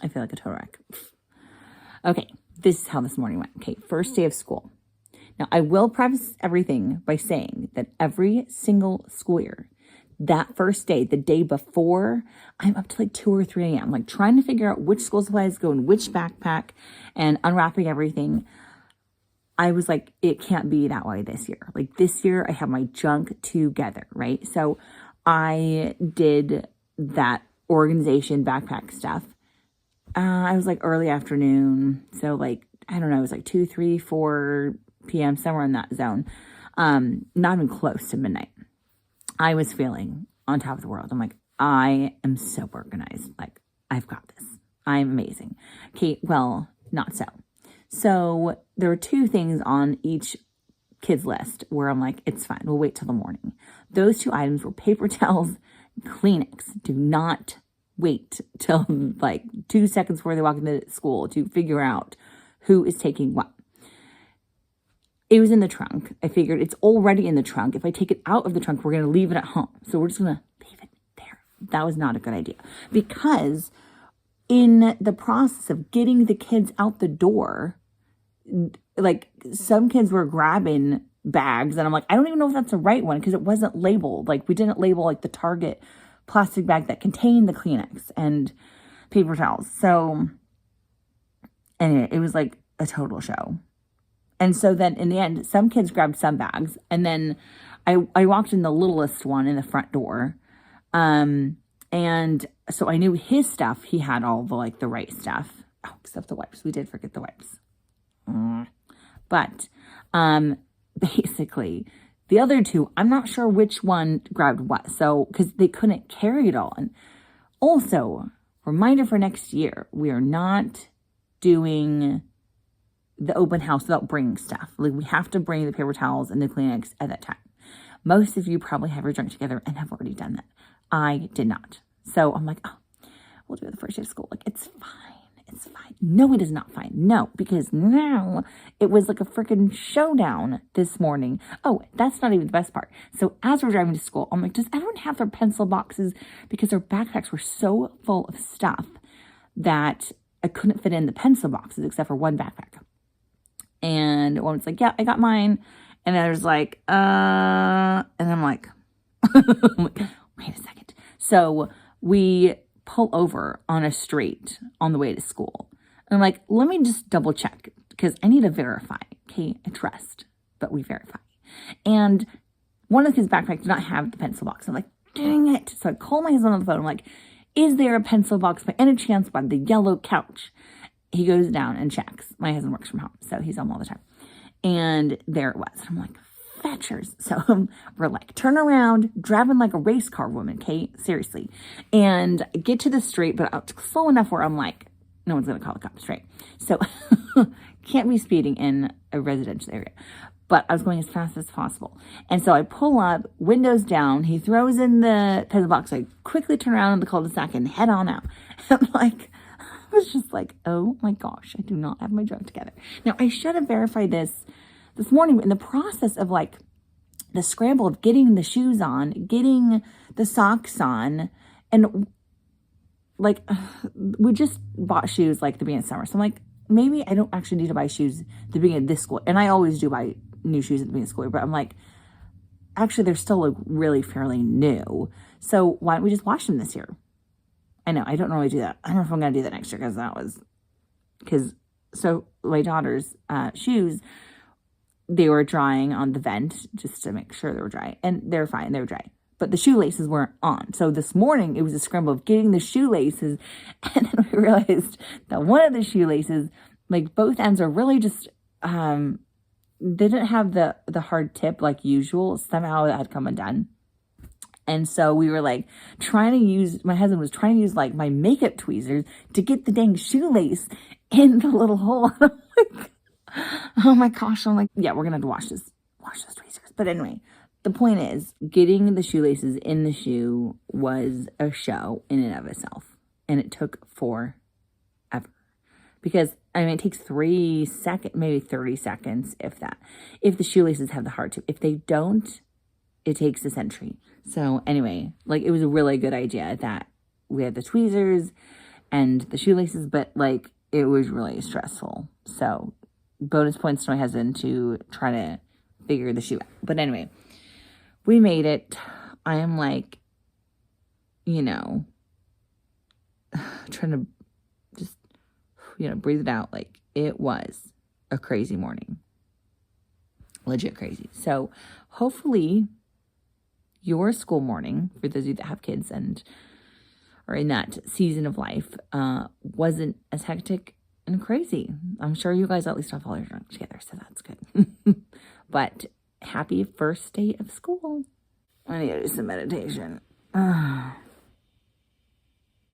I feel like a total wreck. Okay, this is how this morning went. Okay, first day of school. Now, I will preface everything by saying that every single school year, that first day, the day before, I'm up to like 2 or 3 a.m., like trying to figure out which school supplies go in which backpack and unwrapping everything. I was like, it can't be that way this year. Like this year, I have my junk together, right? So I did that organization backpack stuff. I was like early afternoon. So like, I don't know, it was like 2, 3, 4 p.m., somewhere in that zone. Not even close to midnight. I was feeling on top of the world. I'm like, I am so organized. Like, I've got this. I'm amazing. Okay, well, not so. So there were 2 things on each kid's list where I'm like, it's fine. We'll wait till the morning. Those 2 items were paper towels, Kleenex. Do not wait till like 2 seconds before they walk into school to figure out who is taking what. It was in the trunk. I figured it's already in the trunk. If I take it out of the trunk, we're going to leave it at home. So we're just going to leave it there. That was not a good idea, because in the process of getting the kids out the door, like some kids were grabbing bags and I'm like, I don't even know if that's the right one because it wasn't labeled. Like we didn't label like the Target plastic bag that contained the Kleenex and paper towels. So anyway, it was like a total show. And so then in the end, some kids grabbed some bags. And then I walked in the littlest one in the front door. And so I knew his stuff. He had all the like the right stuff. Oh, except the wipes. We did forget the wipes. But basically, the other 2, I'm not sure which one grabbed what. So, because they couldn't carry it all. And also, reminder for next year, we are not doing the open house without bringing stuff. Like we have to bring the paper towels and the Kleenex at that time. Most of you probably have your junk together and have already done that. I did not. So I'm like, oh, we'll do it the first day of school. Like, it's fine. It's fine. No, it is not fine. No, because now it was like a freaking showdown this morning. Oh, that's not even the best part. So as we're driving to school, I'm like, does everyone have their pencil boxes? Because their backpacks were so full of stuff that I couldn't fit in the pencil boxes except for one backpack. And one's like, yeah, I got mine. And the other's like, and I'm like, wait a second. So we pull over on a street on the way to school. And I'm like, let me just double check because I need to verify. Okay, I trust, but we verify. And one of the kids' backpacks did not have the pencil box. I'm like, dang it. So I call my husband on the phone. I'm like, is there a pencil box by any chance by the yellow couch? He goes down and checks. My husband works from home, so he's home all the time. And there it was. I'm like, fetchers. So we're like, turn around, driving like a race car woman, Kate, seriously. And get to the street, but slow enough where I'm like, no one's going to call the cops, right? So can't be speeding in a residential area. But I was going as fast as possible. And so I pull up, windows down. He throws in the pencil box. I quickly turn around in the cul-de-sac and head on out. I'm like, I was just like, oh my gosh, I do not have my junk together. Now, I should have verified this morning in the process of like the scramble of getting the shoes on, getting the socks on, and like we just bought shoes like the beginning of summer. So I'm like, maybe I don't actually need to buy shoes at the beginning of this school. And I always do buy new shoes at the beginning of school year, but I'm like, actually, they're still like really fairly new. So why don't we just wash them this year? I know, I don't normally do that. I don't know if I'm going to do that next year so my daughter's shoes, they were drying on the vent just to make sure they were dry. And they're fine, they were dry. But the shoelaces weren't on. So this morning, it was a scramble of getting the shoelaces. And then we realized that one of the shoelaces, like both ends are really just, they didn't have the hard tip like usual. Somehow that had come undone. And so we were like my husband was trying to use like my makeup tweezers to get the dang shoelace in the little hole. I'm like, oh my gosh. I'm like, yeah, we're going to have to wash those tweezers. But anyway, the point is getting the shoelaces in the shoe was a show in and of itself. And it took forever because it takes 3 seconds, maybe 30 seconds, if that, if the shoelaces have the hard tip. If they don't, it takes a century. So anyway, like it was a really good idea that we had the tweezers and the shoelaces, but like it was really stressful. So bonus points to my husband to try to figure the shoe out. But anyway, we made it. I am like, you know, trying to just, breathe it out. Like it was a crazy morning. Legit crazy. So hopefully your school morning, for those of you that have kids and are in that season of life, wasn't as hectic and crazy. I'm sure you guys at least have all your junk together, so that's good. But happy first day of school. I need to do some meditation.